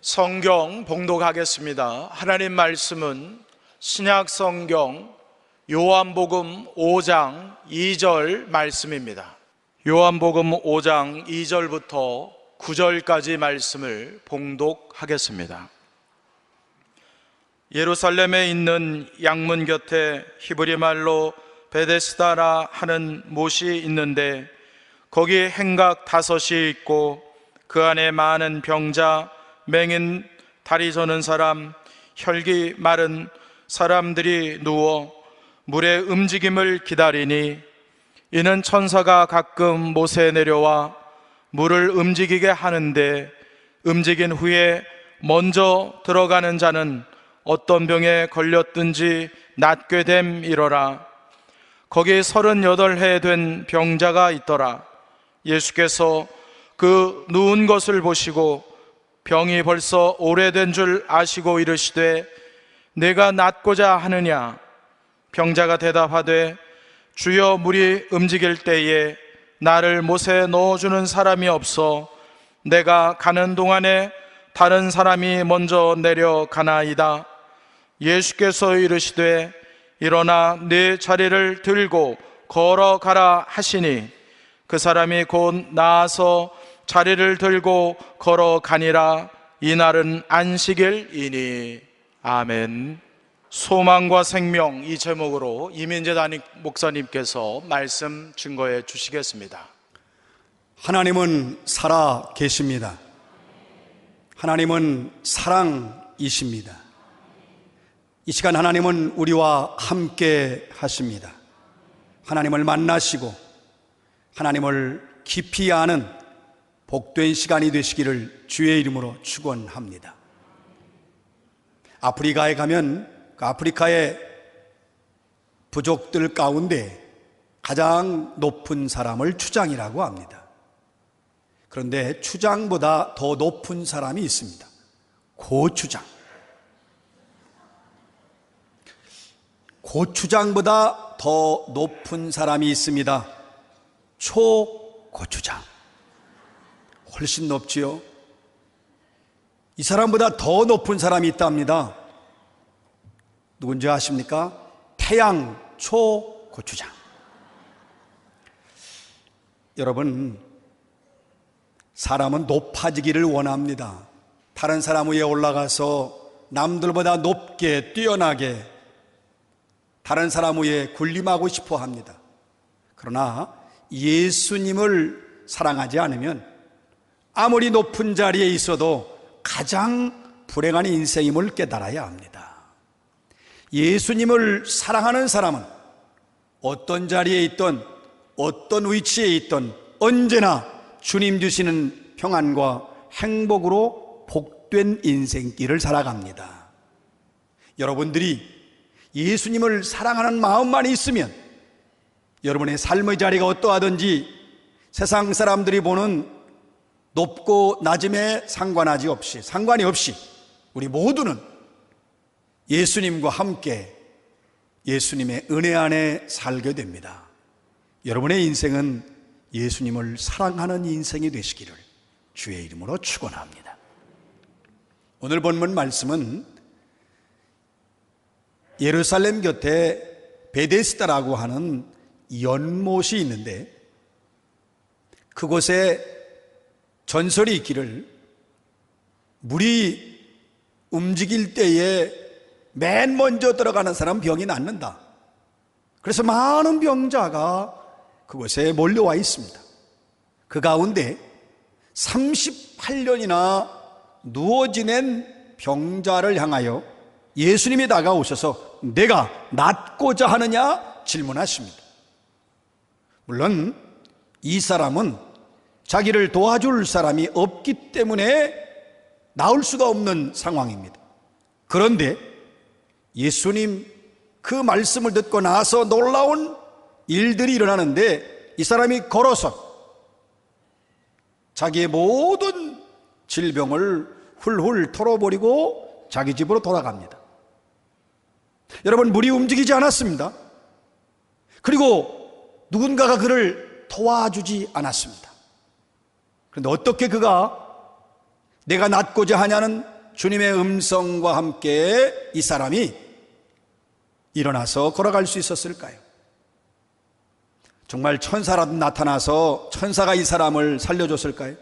성경 봉독하겠습니다. 하나님 말씀은 신약 성경 요한복음 5장 2절 말씀입니다. 요한복음 5장 2절부터 9절까지 말씀을 봉독하겠습니다. 예루살렘에 있는 양문 곁에 히브리 말로 베데스다라 하는 못이 있는데 거기 행각 5이 있고 그 안에 많은 병자, 맹인, 다리 저는 사람, 혈기 마른 사람들이 누워 물의 움직임을 기다리니 이는 천사가 가끔 못에 내려와 물을 움직이게 하는데 움직인 후에 먼저 들어가는 자는 어떤 병에 걸렸든지 낫게 됨이러라. 거기 38해 된 병자가 있더라. 예수께서 그 누운 것을 보시고 병이 벌써 오래된 줄 아시고 이르시되 내가 낫고자 하느냐? 병자가 대답하되 주여, 물이 움직일 때에 나를 못에 넣어주는 사람이 없어 내가 가는 동안에 다른 사람이 먼저 내려가나이다. 예수께서 이르시되 일어나 네 자리를 들고 걸어가라 하시니 그 사람이 곧 나아서 자리를 들고 걸어가니라. 이날은 안식일이니. 아멘. 소망과 생명, 이 제목으로 이민재 담임 목사님께서 말씀 증거해 주시겠습니다. 하나님은 살아 계십니다. 하나님은 사랑이십니다. 이 시간 하나님은 우리와 함께 하십니다. 하나님을 만나시고 하나님을 깊이 아는 복된 시간이 되시기를 주의 이름으로 축원합니다. 아프리카에 가면 그 아프리카의 부족들 가운데 가장 높은 사람을 추장이라고 합니다. 그런데 추장보다 더 높은 사람이 있습니다. 고추장. 고추장보다 더 높은 사람이 있습니다. 초고추장. 훨씬 높지요. 이 사람보다 더 높은 사람이 있답니다. 누군지 아십니까? 태양 초고추장. 여러분, 사람은 높아지기를 원합니다. 다른 사람 위에 올라가서 남들보다 높게 뛰어나게 다른 사람 위에 군림하고 싶어 합니다. 그러나 예수님을 사랑하지 않으면 아무리 높은 자리에 있어도 가장 불행한 인생임을 깨달아야 합니다. 예수님을 사랑하는 사람은 어떤 자리에 있든 어떤 위치에 있든 언제나 주님 주시는 평안과 행복으로 복된 인생길을 살아갑니다. 여러분들이 예수님을 사랑하는 마음만 있으면 여러분의 삶의 자리가 어떠하든지 세상 사람들이 보는 높고 낮음에 상관이 없이 우리 모두는 예수님과 함께 예수님의 은혜 안에 살게 됩니다. 여러분의 인생은 예수님을 사랑하는 인생이 되시기를 주의 이름으로 축원합니다. 오늘 본문 말씀은 예루살렘 곁에 베데스다라고 하는 연못이 있는데 그곳에 전설이 있기를 물이 움직일 때에 맨 먼저 들어가는 사람 병이 낫는다. 그래서 많은 병자가 그곳에 몰려와 있습니다. 그 가운데 38년이나 누워 지낸 병자를 향하여 예수님이 다가오셔서 내가 낫고자 하느냐 질문하십니다. 물론 이 사람은 자기를 도와줄 사람이 없기 때문에 나올 수가 없는 상황입니다. 그런데 예수님 그 말씀을 듣고 나서 놀라운 일들이 일어나는데 이 사람이 걸어서 자기의 모든 질병을 훌훌 털어버리고 자기 집으로 돌아갑니다. 여러분, 물이 움직이지 않았습니다. 그리고 누군가가 그를 도와주지 않았습니다. 그런데 어떻게 그가 내가 낫고자 하냐는 주님의 음성과 함께 이 사람이 일어나서 걸어갈 수 있었을까요? 정말 천사라도 나타나서 천사가 이 사람을 살려줬을까요?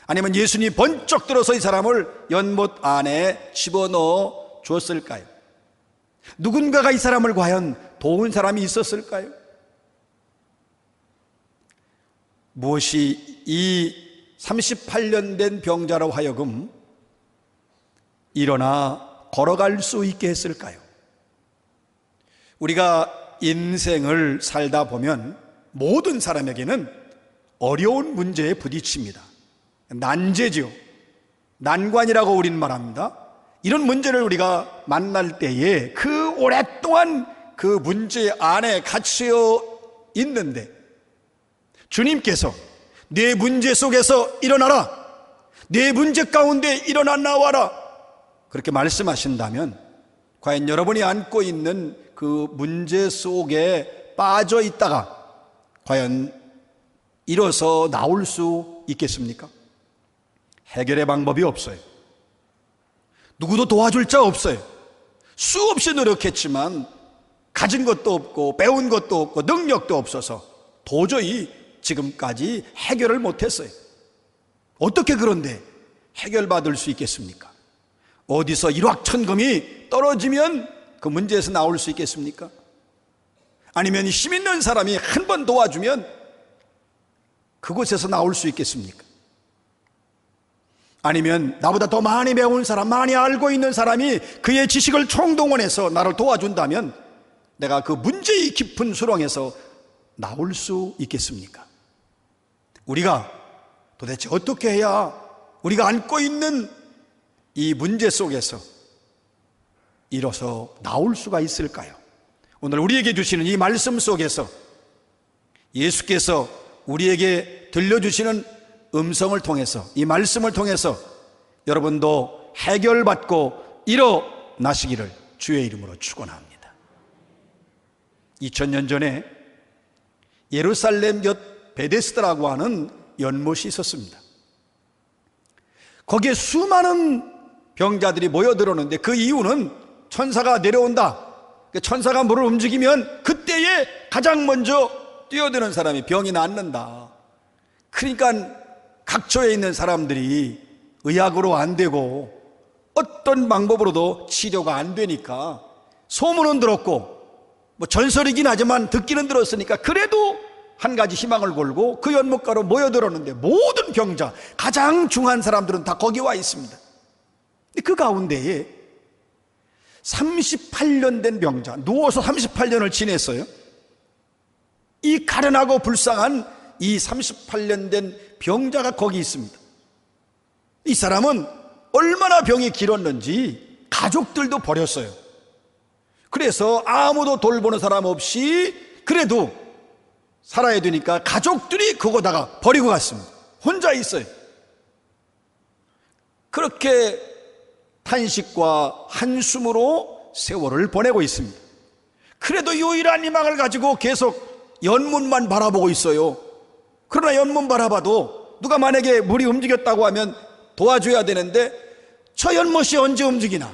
아니면 예수님이 번쩍 들어서 이 사람을 연못 안에 집어넣어 줬을까요? 누군가가 이 사람을 과연 도운 사람이 있었을까요? 무엇이 이 38년 된 병자로 하여금 일어나 걸어갈 수 있게 했을까요? 우리가 인생을 살다 보면 모든 사람에게는 어려운 문제에 부딪힙니다. 난제죠. 난관이라고 우리는 말합니다. 이런 문제를 우리가 만날 때에 그 오랫동안 그 문제 안에 갇혀 있는데 주님께서 내 문제 속에서 일어나라, 내 문제 가운데 일어나 나와라, 그렇게 말씀하신다면 과연 여러분이 안고 있는 그 문제 속에 빠져 있다가 과연 일어서 나올 수 있겠습니까? 해결의 방법이 없어요. 누구도 도와줄 자 없어요. 수없이 노력했지만 가진 것도 없고 배운 것도 없고 능력도 없어서 도저히 지금까지 해결을 못했어요. 어떻게 그런데 해결받을 수 있겠습니까? 어디서 일확천금이 떨어지면 그 문제에서 나올 수 있겠습니까? 아니면 힘 있는 사람이 한 번 도와주면 그곳에서 나올 수 있겠습니까? 아니면 나보다 더 많이 배운 사람, 많이 알고 있는 사람이 그의 지식을 총동원해서 나를 도와준다면 내가 그 문제의 깊은 수렁에서 나올 수 있겠습니까? 우리가 도대체 어떻게 해야 우리가 안고 있는 이 문제 속에서 일어서 나올 수가 있을까요? 오늘 우리에게 주시는 이 말씀 속에서 예수께서 우리에게 들려주시는 음성을 통해서, 이 말씀을 통해서 여러분도 해결받고 일어나시기를 주의 이름으로 축원합니다. 2000년 전에 예루살렘 곁 베데스다라고 하는 연못이 있었습니다. 거기에 수많은 병자들이 모여들었는데 그 이유는 천사가 내려온다, 천사가 물을 움직이면 그때에 가장 먼저 뛰어드는 사람이 병이 낫는다. 그러니까 각처에 있는 사람들이 의학으로 안 되고 어떤 방법으로도 치료가 안 되니까 소문은 들었고 뭐 전설이긴 하지만 듣기는 들었으니까 그래도 한 가지 희망을 걸고 그 연못가로 모여들었는데 모든 병자, 가장 중한 사람들은 다 거기 와 있습니다. 그 가운데에 38년 된 병자, 누워서 38년을 지냈어요. 이 가련하고 불쌍한 이 38년 된 병자가 거기 있습니다. 이 사람은 얼마나 병이 길었는지 가족들도 버렸어요. 그래서 아무도 돌보는 사람 없이 그래도 살아야 되니까 가족들이 그거다가 버리고 갔습니다. 혼자 있어요. 그렇게 탄식과 한숨으로 세월을 보내고 있습니다. 그래도 유일한 희망을 가지고 계속 연못만 바라보고 있어요. 그러나 연못 바라봐도 누가 만약에 물이 움직였다고 하면 도와줘야 되는데 저 연못이 언제 움직이나?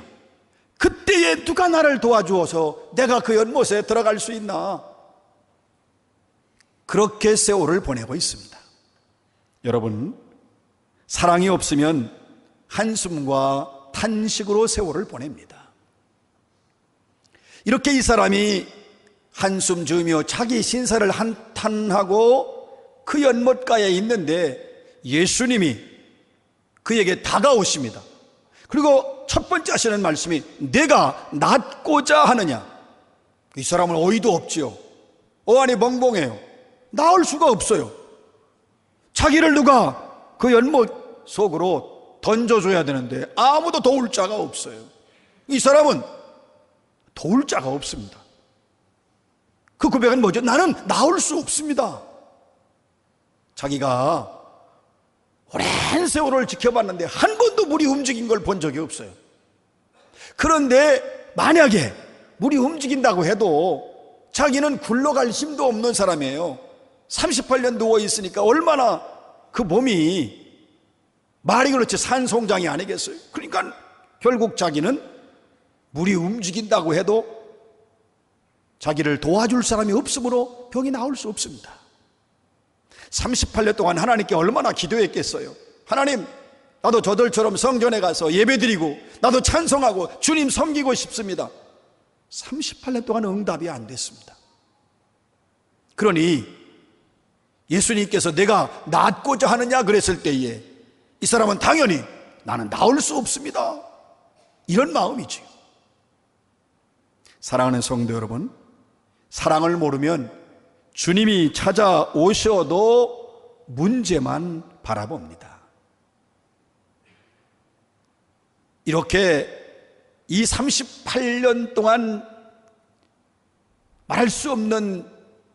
그때에 누가 나를 도와주어서 내가 그 연못에 들어갈 수 있나? 그렇게 세월을 보내고 있습니다. 여러분, 사랑이 없으면 한숨과 탄식으로 세월을 보냅니다. 이렇게 이 사람이 한숨 지으며 자기 신사를 한탄하고 그 연못가에 있는데 예수님이 그에게 다가오십니다. 그리고 첫 번째 하시는 말씀이 내가 낫고자 하느냐? 이 사람은 어이도 없지요. 어안이 벙벙해요. 나올 수가 없어요. 자기를 누가 그 연못 속으로 던져줘야 되는데 아무도 도울 자가 없어요. 이 사람은 도울 자가 없습니다. 그 고백은 뭐죠? 나는 나올 수 없습니다. 자기가 오랜 세월을 지켜봤는데 한 번도 물이 움직인 걸 본 적이 없어요. 그런데 만약에 물이 움직인다고 해도 자기는 굴러갈 힘도 없는 사람이에요. 38년 누워있으니까 얼마나 그 몸이 말이 그렇지 산송장이 아니겠어요? 그러니까 결국 자기는 물이 움직인다고 해도 자기를 도와줄 사람이 없으므로 병이 나을 수 없습니다. 38년 동안 하나님께 얼마나 기도했겠어요. 하나님, 나도 저들처럼 성전에 가서 예배드리고 나도 찬송하고 주님 섬기고 싶습니다. 38년 동안 응답이 안 됐습니다. 그러니 예수님께서 내가 낫고자 하느냐 그랬을 때에 이 사람은 당연히 나는 나을 수 없습니다, 이런 마음이지요. 사랑하는 성도 여러분, 사랑을 모르면 주님이 찾아오셔도 문제만 바라봅니다. 이렇게 이 38년 동안 말할 수 없는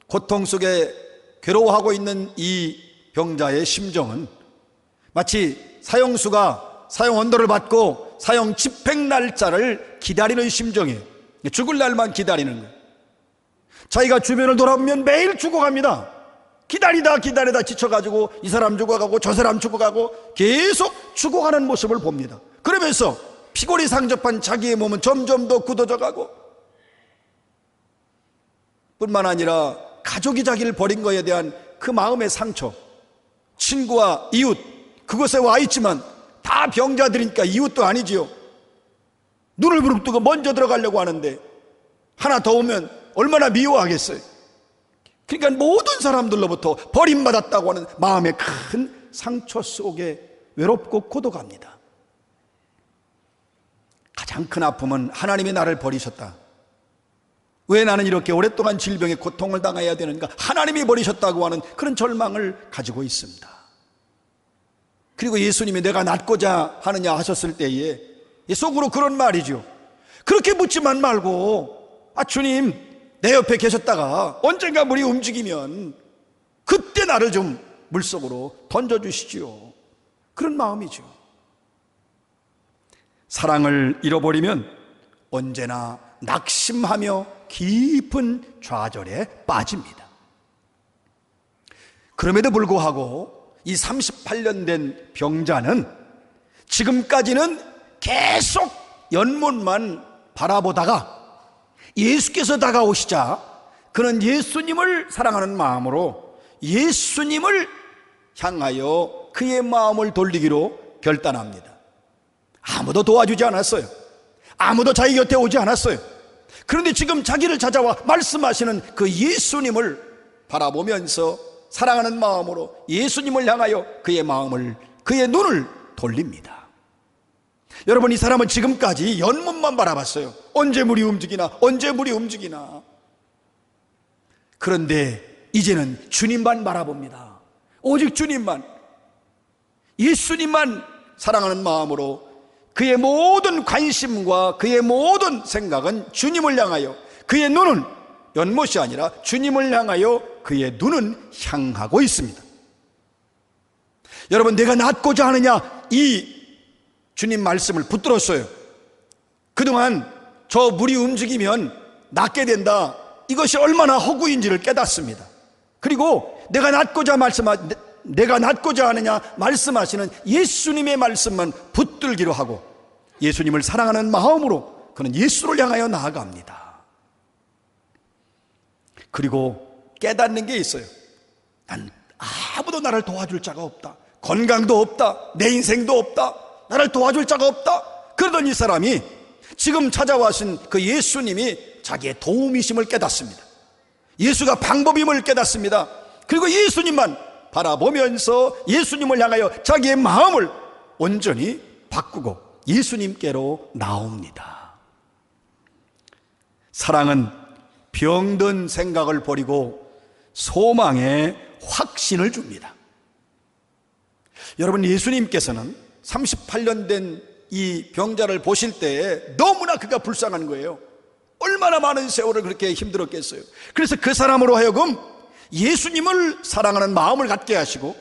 고통 속에 괴로워하고 있는 이 병자의 심정은 마치 사형수가 사형 언도를 받고 사형 집행 날짜를 기다리는 심정이에요. 죽을 날만 기다리는 거예요. 자기가 주변을 돌아보면 매일 죽어갑니다. 기다리다 지쳐가지고 이 사람 죽어가고 저 사람 죽어가고 계속 죽어가는 모습을 봅니다. 그러면서 피골이 상접한 자기의 몸은 점점 더 굳어져 가고, 뿐만 아니라 가족이 자기를 버린 것에 대한 그 마음의 상처, 친구와 이웃 그곳에 와 있지만 다 병자들이니까 이웃도 아니지요. 눈을 부릅뜨고 먼저 들어가려고 하는데 하나 더 오면 얼마나 미워하겠어요. 그러니까 모든 사람들로부터 버림받았다고 하는 마음의 큰 상처 속에 외롭고 고독합니다. 가장 큰 아픔은 하나님이 나를 버리셨다, 왜 나는 이렇게 오랫동안 질병에 고통을 당해야 되는가, 하나님이 버리셨다고 하는 그런 절망을 가지고 있습니다. 그리고 예수님이 내가 낫고자 하느냐 하셨을 때에 속으로 그런 말이죠. 그렇게 묻지만 말고, 주님, 내 옆에 계셨다가 언젠가 물이 움직이면 그때 나를 좀 물속으로 던져주시지요, 그런 마음이죠. 사랑을 잃어버리면 언제나 낙심하며 깊은 좌절에 빠집니다. 그럼에도 불구하고 이 38년 된 병자는 지금까지는 계속 연못만 바라보다가 예수께서 다가오시자 그는 예수님을 사랑하는 마음으로 예수님을 향하여 그의 마음을 돌리기로 결단합니다. 아무도 도와주지 않았어요. 아무도 자기 곁에 오지 않았어요. 그런데 지금 자기를 찾아와 말씀하시는 그 예수님을 바라보면서 사랑하는 마음으로 예수님을 향하여 그의 마음을, 그의 눈을 돌립니다. 여러분, 이 사람은 지금까지 연못만 바라봤어요. 언제 물이 움직이나, 언제 물이 움직이나. 그런데 이제는 주님만 바라봅니다. 오직 주님만, 예수님만 사랑하는 마음으로 그의 모든 관심과 그의 모든 생각은 주님을 향하여, 그의 눈은 연못이 아니라 주님을 향하여 그의 눈은 향하고 있습니다. 여러분, 내가 낫고자 하느냐, 이 주님 말씀을 붙들었어요. 그동안 저 물이 움직이면 낫게 된다, 이것이 얼마나 허구인지를 깨닫습니다. 그리고 내가 낫고자 하느냐 말씀하시는 예수님의 말씀만 붙들기로 하고 예수님을 사랑하는 마음으로 그는 예수를 향하여 나아갑니다. 그리고 깨닫는 게 있어요. 난 아무도 나를 도와줄 자가 없다, 건강도 없다, 내 인생도 없다, 나를 도와줄 자가 없다. 그러던 이 사람이 지금 찾아와신 그 예수님이 자기의 도움이심을 깨닫습니다. 예수가 방법임을 깨닫습니다. 그리고 예수님만 바라보면서 예수님을 향하여 자기의 마음을 온전히 바꾸고 예수님께로 나옵니다. 사랑은 병든 생각을 버리고 소망의 확신을 줍니다. 여러분, 예수님께서는 38년 된 이 병자를 보실 때에 너무나 그가 불쌍한 거예요. 얼마나 많은 세월을 그렇게 힘들었겠어요. 그래서 그 사람으로 하여금 예수님을 사랑하는 마음을 갖게 하시고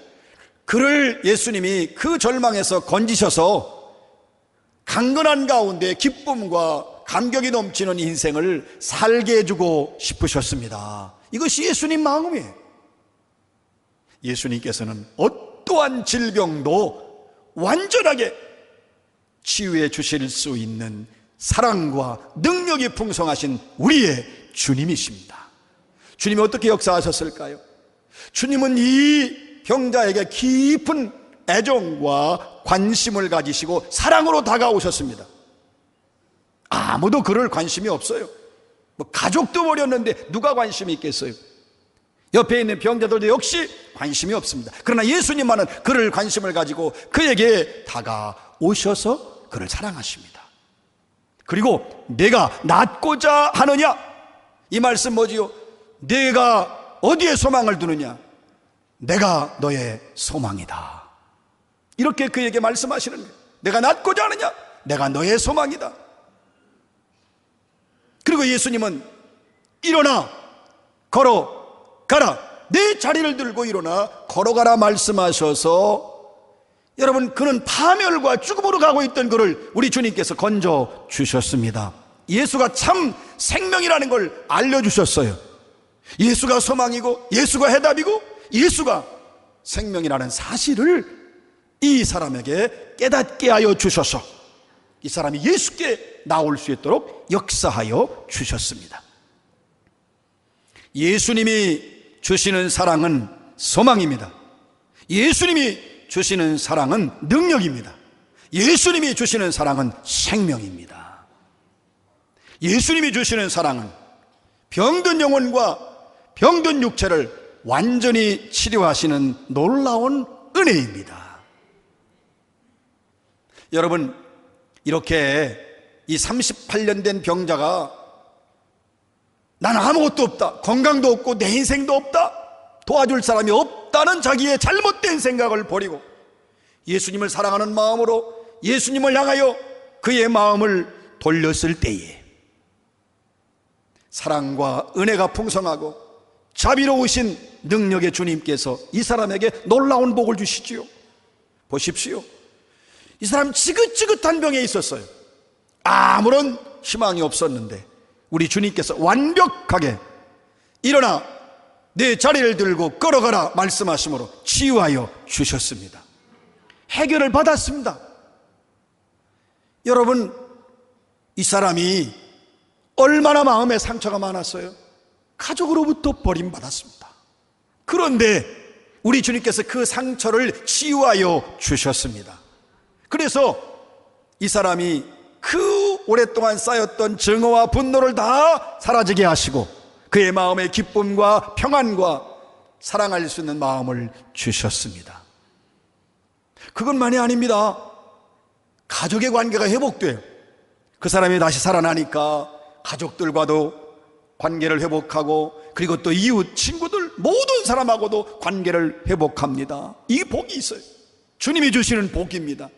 그를 예수님이 그 절망에서 건지셔서 강건한 가운데 기쁨과 감격이 넘치는 인생을 살게 해주고 싶으셨습니다. 이것이 예수님 마음이에요. 예수님께서는 어떠한 질병도 완전하게 치유해 주실 수 있는 사랑과 능력이 풍성하신 우리의 주님이십니다. 주님이 어떻게 역사하셨을까요? 주님은 이 병자에게 깊은 애정과 관심을 가지시고 사랑으로 다가오셨습니다. 아무도 그럴 관심이 없어요. 뭐 가족도 버렸는데 누가 관심이 있겠어요? 옆에 있는 병자들도 역시 관심이 없습니다. 그러나 예수님만은 그를 관심을 가지고 그에게 다가오셔서 그를 사랑하십니다. 그리고 내가 낫고자 하느냐? 이 말씀 뭐지요? 내가 어디에 소망을 두느냐? 내가 너의 소망이다. 이렇게 그에게 말씀하시는 거예요. 내가 낫고자 하느냐? 내가 너의 소망이다. 그리고 예수님은 일어나 걸어가라, 내 자리를 들고 일어나 걸어가라 말씀하셔서, 여러분, 그는 파멸과 죽음으로 가고 있던 그를 우리 주님께서 건져 주셨습니다. 예수가 참 생명이라는 걸 알려주셨어요. 예수가 소망이고 예수가 해답이고 예수가 생명이라는 사실을 이 사람에게 깨닫게 하여 주셔서 이 사람이 예수께 나올 수 있도록 역사하여 주셨습니다. 예수님이 주시는 사랑은 소망입니다. 예수님이 주시는 사랑은 능력입니다. 예수님이 주시는 사랑은 생명입니다. 예수님이 주시는 사랑은 병든 영혼과 병든 육체를 완전히 치료하시는 놀라운 은혜입니다. 여러분, 이렇게 이 38년 된 병자가 나는 아무것도 없다, 건강도 없고 내 인생도 없다, 도와줄 사람이 없다는 자기의 잘못된 생각을 버리고 예수님을 사랑하는 마음으로 예수님을 향하여 그의 마음을 돌렸을 때에 사랑과 은혜가 풍성하고 자비로우신 능력의 주님께서 이 사람에게 놀라운 복을 주시지요. 보십시오. 이 사람 지긋지긋한 병에 있었어요. 아무런 희망이 없었는데 우리 주님께서 완벽하게 일어나 내 자리를 들고 걸어가라 말씀하심으로 치유하여 주셨습니다. 해결을 받았습니다. 여러분, 이 사람이 얼마나 마음에 상처가 많았어요. 가족으로부터 버림받았습니다. 그런데 우리 주님께서 그 상처를 치유하여 주셨습니다. 그래서 이 사람이 그 오랫동안 쌓였던 증오와 분노를 다 사라지게 하시고 그의 마음에 기쁨과 평안과 사랑할 수 있는 마음을 주셨습니다. 그것만이 아닙니다. 가족의 관계가 회복돼요. 그 사람이 다시 살아나니까 가족들과도 관계를 회복하고 그리고 또 이웃, 친구들 모든 사람하고도 관계를 회복합니다. 이 복이 있어요. 주님이 주시는 복입니다.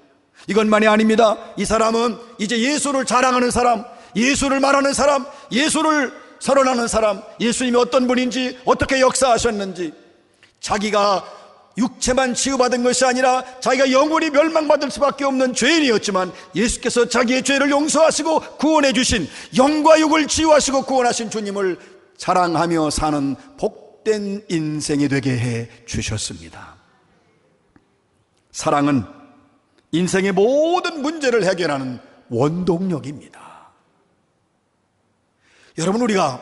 이것만이 아닙니다. 이 사람은 이제 예수를 자랑하는 사람, 예수를 말하는 사람, 예수를 선언하는 사람, 예수님이 어떤 분인지 어떻게 역사하셨는지, 자기가 육체만 치유받은 것이 아니라 자기가 영원히 멸망받을 수밖에 없는 죄인이었지만 예수께서 자기의 죄를 용서하시고 구원해 주신, 영과 육을 치유하시고 구원하신 주님을 자랑하며 사는 복된 인생이 되게 해 주셨습니다. 사랑은 인생의 모든 문제를 해결하는 원동력입니다. 여러분, 우리가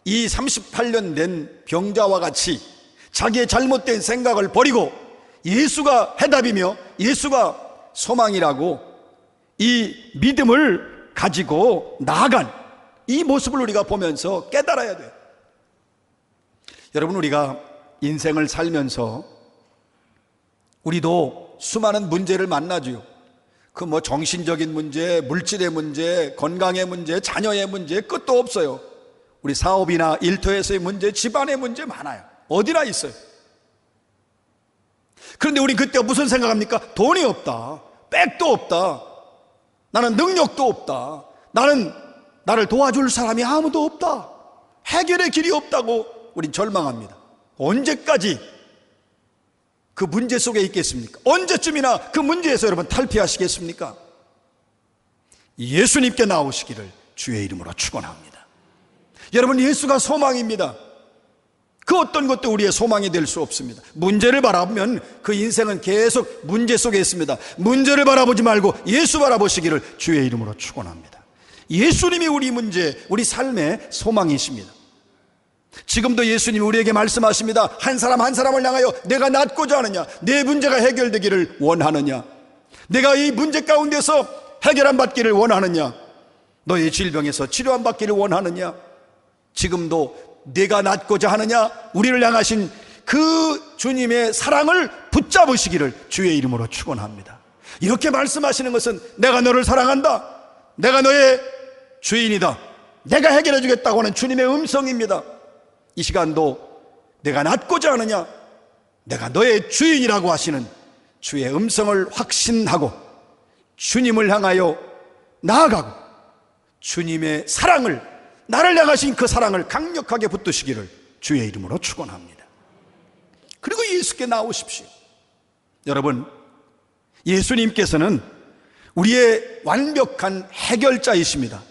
이 38년 된 병자와 같이 자기의 잘못된 생각을 버리고 예수가 해답이며 예수가 소망이라고 이 믿음을 가지고 나아간 이 모습을 우리가 보면서 깨달아야 돼요. 여러분, 우리가 인생을 살면서 우리도 수많은 문제를 만나죠. 그 뭐 정신적인 문제, 물질의 문제, 건강의 문제, 자녀의 문제 끝도 없어요. 우리 사업이나 일터에서의 문제, 집안의 문제 많아요. 어디나 있어요. 그런데 우리 그때 무슨 생각합니까? 돈이 없다, 백도 없다, 나는 능력도 없다, 나를 도와줄 사람이 아무도 없다, 해결의 길이 없다고 우린 절망합니다. 언제까지 그 문제 속에 있겠습니까? 언제쯤이나 그 문제에서 여러분 탈피하시겠습니까? 예수님께 나오시기를 주의 이름으로 축원합니다. 여러분, 예수가 소망입니다. 그 어떤 것도 우리의 소망이 될 수 없습니다. 문제를 바라보면 그 인생은 계속 문제 속에 있습니다. 문제를 바라보지 말고 예수 바라보시기를 주의 이름으로 축원합니다. 예수님이 우리 문제, 우리 삶의 소망이십니다. 지금도 예수님이 우리에게 말씀하십니다. 한 사람 한 사람을 향하여 내가 낫고자 하느냐, 내 문제가 해결되기를 원하느냐, 내가 이 문제 가운데서 해결함 받기를 원하느냐, 너의 질병에서 치료함 받기를 원하느냐, 지금도 내가 낫고자 하느냐, 우리를 향하신 그 주님의 사랑을 붙잡으시기를 주의 이름으로 축원합니다. 이렇게 말씀하시는 것은 내가 너를 사랑한다, 내가 너의 주인이다, 내가 해결해 주겠다고 하는 주님의 음성입니다. 이 시간도 내가 낫고자 하느냐, 내가 너의 주인이라고 하시는 주의 음성을 확신하고 주님을 향하여 나아가고 주님의 사랑을, 나를 향하신 그 사랑을 강력하게 붙드시기를 주의 이름으로 축원합니다. 그리고 예수께 나오십시오. 여러분, 예수님께서는 우리의 완벽한 해결자이십니다.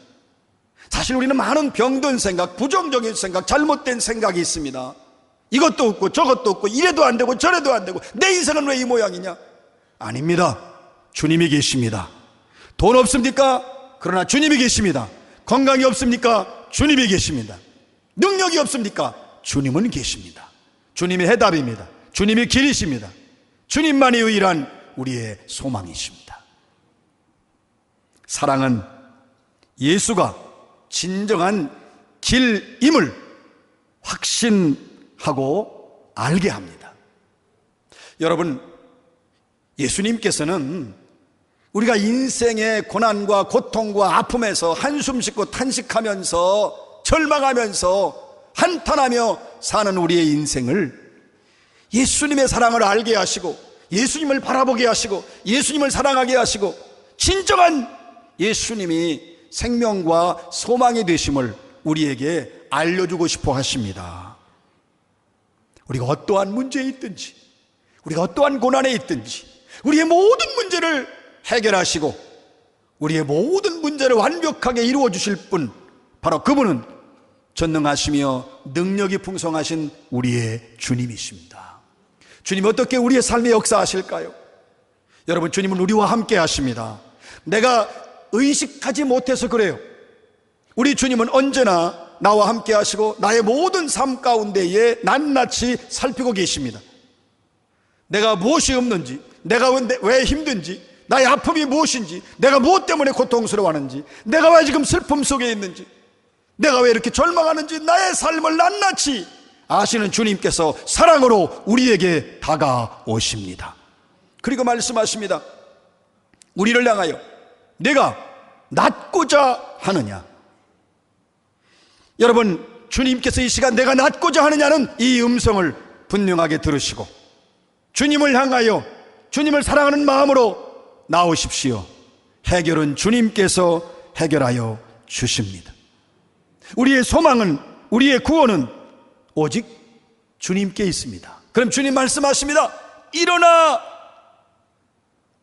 사실 우리는 많은 병든 생각, 부정적인 생각, 잘못된 생각이 있습니다. 이것도 없고 저것도 없고 이래도 안 되고 저래도 안 되고 내 인생은 왜 이 모양이냐? 아닙니다. 주님이 계십니다. 돈 없습니까? 그러나 주님이 계십니다. 건강이 없습니까? 주님이 계십니다. 능력이 없습니까? 주님은 계십니다. 주님이 해답입니다. 주님이 길이십니다. 주님만이 유일한 우리의 소망이십니다. 사랑은 예수가 진정한 길임을 확신하고 알게 합니다. 여러분, 예수님께서는 우리가 인생의 고난과 고통과 아픔에서 한숨 쉬고 탄식하면서 절망하면서 한탄하며 사는 우리의 인생을 예수님의 사랑을 알게 하시고 예수님을 바라보게 하시고 예수님을 사랑하게 하시고 진정한 예수님이 생명과 소망이 되심을 우리에게 알려주고 싶어 하십니다. 우리가 어떠한 문제에 있든지, 우리가 어떠한 고난에 있든지 우리의 모든 문제를 해결하시고 우리의 모든 문제를 완벽하게 이루어 주실 분, 바로 그분은 전능하시며 능력이 풍성하신 우리의 주님이십니다. 주님이 어떻게 우리의 삶에 역사하실까요? 여러분, 주님은 우리와 함께 하십니다. 내가 의식하지 못해서 그래요. 우리 주님은 언제나 나와 함께 하시고 나의 모든 삶 가운데에 낱낱이 살피고 계십니다. 내가 무엇이 없는지, 내가 왜 힘든지, 나의 아픔이 무엇인지, 내가 무엇 때문에 고통스러워하는지, 내가 왜 지금 슬픔 속에 있는지, 내가 왜 이렇게 절망하는지, 나의 삶을 낱낱이 아시는 주님께서 사랑으로 우리에게 다가오십니다. 그리고 말씀하십니다. 우리를 향하여 내가 낫고자 하느냐. 여러분, 주님께서 이 시간 내가 낫고자 하느냐는 이 음성을 분명하게 들으시고 주님을 향하여 주님을 사랑하는 마음으로 나오십시오. 해결은 주님께서 해결하여 주십니다. 우리의 소망은, 우리의 구원은 오직 주님께 있습니다. 그럼 주님 말씀하십니다. 일어나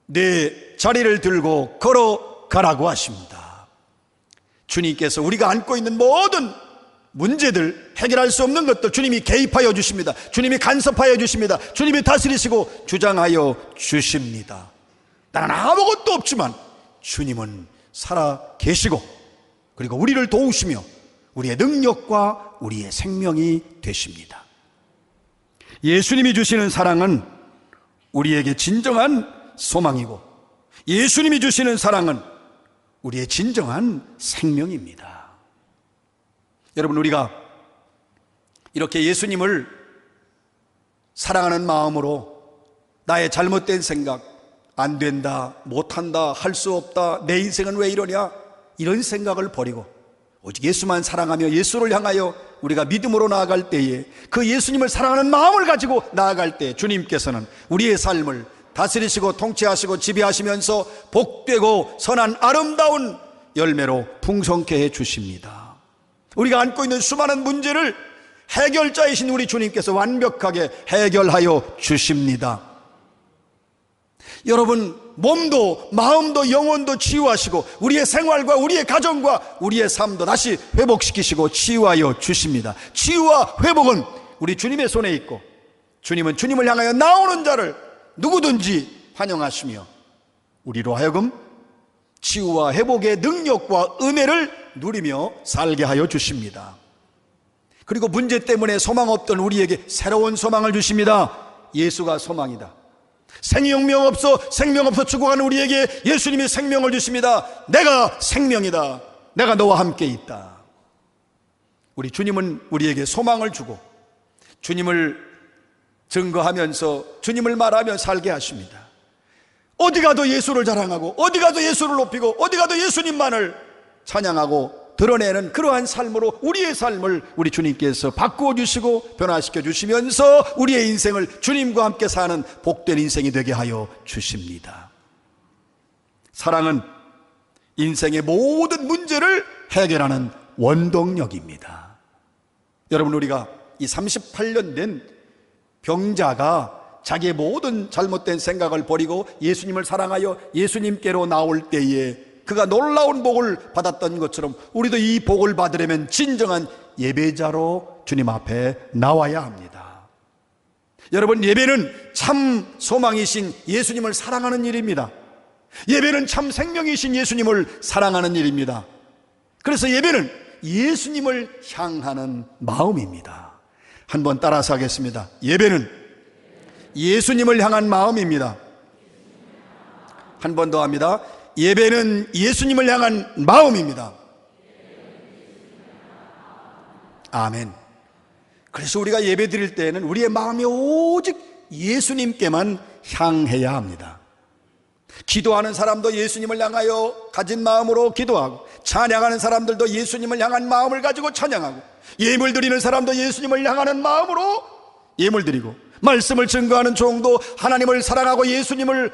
내 자리를 들고 걸어가라고 하십니다. 주님께서 우리가 안고 있는 모든 문제들, 해결할 수 없는 것들 주님이 개입하여 주십니다. 주님이 간섭하여 주십니다. 주님이 다스리시고 주장하여 주십니다. 나는 아무것도 없지만 주님은 살아 계시고 그리고 우리를 도우시며 우리의 능력과 우리의 생명이 되십니다. 예수님이 주시는 사랑은 우리에게 진정한 소망이고 예수님이 주시는 사랑은 우리의 진정한 생명입니다. 여러분, 우리가 이렇게 예수님을 사랑하는 마음으로 나의 잘못된 생각, 안 된다, 못한다, 할 수 없다, 내 인생은 왜 이러냐, 이런 생각을 버리고 오직 예수만 사랑하며 예수를 향하여 우리가 믿음으로 나아갈 때에, 그 예수님을 사랑하는 마음을 가지고 나아갈 때 주님께서는 우리의 삶을 다스리시고 통치하시고 지배하시면서 복되고 선한 아름다운 열매로 풍성케 해 주십니다. 우리가 안고 있는 수많은 문제를 해결자이신 우리 주님께서 완벽하게 해결하여 주십니다. 여러분, 몸도 마음도 영혼도 치유하시고 우리의 생활과 우리의 가정과 우리의 삶도 다시 회복시키시고 치유하여 주십니다. 치유와 회복은 우리 주님의 손에 있고, 주님은 주님을 향하여 나오는 자를 누구든지 환영하시며 우리로 하여금 치유와 회복의 능력과 은혜를 누리며 살게 하여 주십니다. 그리고 문제 때문에 소망 없던 우리에게 새로운 소망을 주십니다. 예수가 소망이다. 생명 없어 죽어가는 우리에게 예수님이 생명을 주십니다. 내가 생명이다. 내가 너와 함께 있다. 우리 주님은 우리에게 소망을 주고 주님을 증거하면서 주님을 말하며 살게 하십니다. 어디 가도 예수를 자랑하고 어디 가도 예수를 높이고 어디 가도 예수님만을 찬양하고 드러내는 그러한 삶으로 우리의 삶을 우리 주님께서 바꾸어 주시고 변화시켜 주시면서 우리의 인생을 주님과 함께 사는 복된 인생이 되게 하여 주십니다. 사랑은 인생의 모든 문제를 해결하는 원동력입니다. 여러분, 우리가 이 38년 된 병자가 자기의 모든 잘못된 생각을 버리고 예수님을 사랑하여 예수님께로 나올 때에 그가 놀라운 복을 받았던 것처럼 우리도 이 복을 받으려면 진정한 예배자로 주님 앞에 나와야 합니다. 여러분, 예배는 참 소망이신 예수님을 사랑하는 일입니다. 예배는 참 생명이신 예수님을 사랑하는 일입니다. 그래서 예배는 예수님을 향하는 마음입니다. 한번 따라서 하겠습니다. 예배는 예수님을 향한 마음입니다. 한 번 더 합니다. 예배는 예수님을 향한 마음입니다. 아멘. 그래서 우리가 예배 드릴 때에는 우리의 마음이 오직 예수님께만 향해야 합니다. 기도하는 사람도 예수님을 향하여 가진 마음으로 기도하고, 찬양하는 사람들도 예수님을 향한 마음을 가지고 찬양하고, 예물 드리는 사람도 예수님을 향하는 마음으로 예물 드리고, 말씀을 증거하는 종도 하나님을 사랑하고 예수님을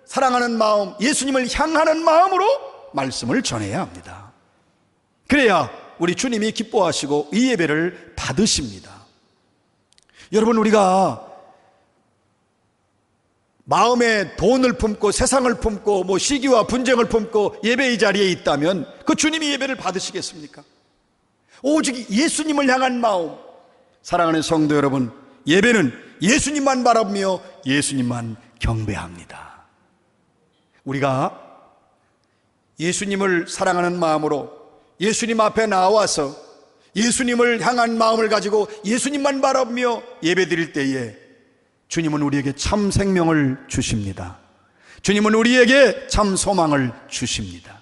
사랑하는 마음, 예수님을 향하는 마음으로 말씀을 전해야 합니다. 그래야 우리 주님이 기뻐하시고 이 예배를 받으십니다. 여러분, 우리가 마음에 돈을 품고 세상을 품고 시기와 분쟁을 품고 예배의 자리에 있다면 그 주님이 예배를 받으시겠습니까? 오직 예수님을 향한 마음. 사랑하는 성도 여러분, 예배는 예수님만 바라보며 예수님만 경배합니다. 우리가 예수님을 사랑하는 마음으로 예수님 앞에 나와서 예수님을 향한 마음을 가지고 예수님만 바라보며 예배드릴 때에 주님은 우리에게 참 생명을 주십니다. 주님은 우리에게 참 소망을 주십니다.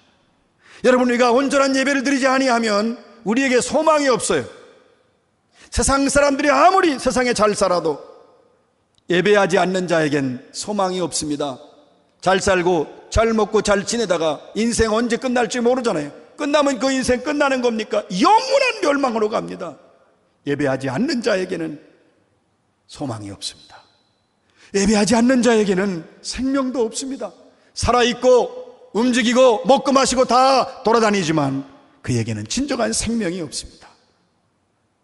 여러분, 우리가 온전한 예배를 드리지 아니하면 우리에게 소망이 없어요. 세상 사람들이 아무리 세상에 잘 살아도 예배하지 않는 자에겐 소망이 없습니다. 잘 살고 잘 먹고 잘 지내다가 인생 언제 끝날지 모르잖아요. 끝나면 그 인생 끝나는 겁니까? 영원한 멸망으로 갑니다. 예배하지 않는 자에게는 소망이 없습니다. 예배하지 않는 자에게는 생명도 없습니다. 살아있고 움직이고 먹고 마시고 다 돌아다니지만 그에게는 진정한 생명이 없습니다.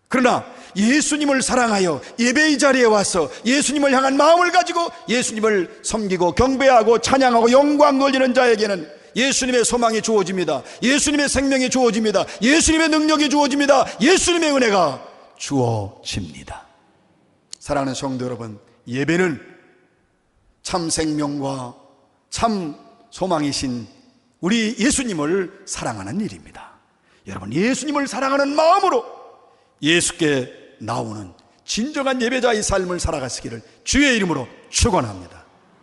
그러나 예수님을 사랑하여 예배의 자리에 와서 예수님을 향한 마음을 가지고 예수님을 섬기고 경배하고 찬양하고 영광 돌리는 자에게는 예수님의 소망이 주어집니다. 예수님의 생명이 주어집니다. 예수님의 능력이 주어집니다. 예수님의 은혜가 주어집니다. 사랑하는 성도 여러분, 예배는 참 생명과 참 소망이신 우리 예수님을 사랑하는 일입니다. 여러분, 예수님을 사랑하는 마음으로 예수께 나오는 진정한 예배자의 삶을 살아가시기를 주의 이름으로 축원합니다.